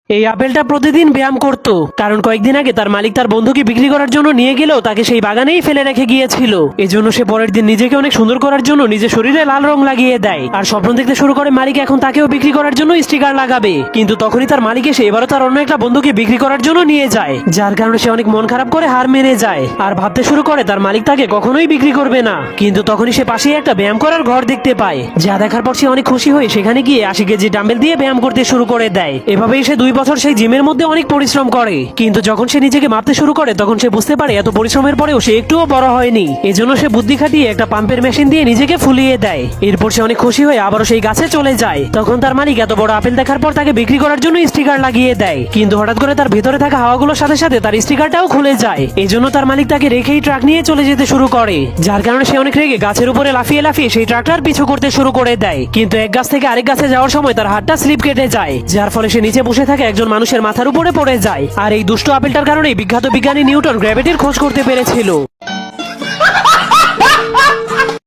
এই আপেলটা প্রতিদিন ব্যায়াম করত, কারণ কয়েকদিন আগে তার মালিক তার বন্ধুকে বিক্রি করার জন্য নিয়ে গেলেও তাকে সেই বাগানেই ফেলে রেখে গিয়েছিল। এজন্য সে পরের দিন নিজেকে অনেক সুন্দর করার জন্য নিজের শরীরে লাল রং লাগিয়ে দেয় আর স্বপ্ন দেখতে শুরু করে মালিক এখন তাকেও বিক্রি করার জন্য স্টিকার লাগাবে। কিন্তু তখনই তার মালিক এসে এবারও তার অন্য একটা বন্ধুকে বিক্রি করার জন্য নিয়ে যায়, যার কারণে সে অনেক মন খারাপ করে হার মেনে যায় আর ভাবতে শুরু করে তার মালিক তাকে কখনোই বিক্রি করবে না। কিন্তু তখনই সে পাশেই একটা ব্যায়াম করার ঘর দেখতে পায়, যা দেখার পর সে অনেক খুশি হয়ে সেখানে গিয়ে 80 কেজি ডাম্বেল দিয়ে ব্যায়াম করতে শুরু করে দেয়। এভাবেই সে 2 বছর সেই জিমের মধ্যে অনেক পরিশ্রম করে, কিন্তু যখন সে নিজেকে মাপতে শুরু করে তখন সে বুঝতে পারে এত পরিশ্রমের পরেও সে একটুও বড় হয়নি। এজন্য সে বুদ্ধি খাটিয়ে একটা পাম্পের মেশিন দিয়ে নিজেকে ফুলিয়ে দেয়। এরপর সে অনেক খুশি হয়ে আবারও সেই গাছে চলে যায়। তখন তার মালিক এত বড় আপেল দেখার পর তাকে বিক্রি করার জন্য স্টিকার লাগিয়ে দেয়, কিন্তু হঠাৎ করে তার ভেতরে থাকা হাওয়াগুলোর সাথে সাথে তার স্টিকারটাও খুলে যায়। এজন্য তার মালিক তাকে রেখেই ট্রাক নিয়ে চলে যেতে শুরু করে, যার কারণে সে অনেক রেগে গাছের উপরে লাফিয়ে লাফিয়ে সেই ট্রাকটার পিছু করতে শুরু করে দেয়। কিন্তু এক গাছ থেকে আরেক গাছে যাওয়ার সময় তার হাতটা স্লিপ কেটে যায়, যার ফলে সে নিচে বসে থাকে একজন মানুষের মাথার উপরে পড়ে যায়। আর এই দুষ্ট আপেলটার কারণেই বিখ্যাত বিজ্ঞানী নিউটন গ্র্যাভিটির খোঁজ করতে পেরেছিল।